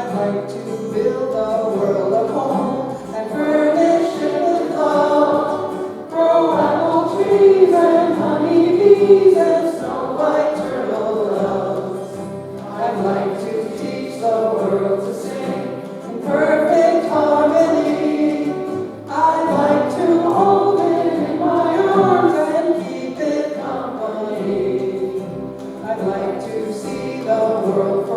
I'd like to build a world of home and furnish it with love. Grow apple trees and honeybees and snow white turtle doves. I'd like to teach the world to sing in perfect harmony. I'd like to hold it in my arms and keep it company. I'd like to see the world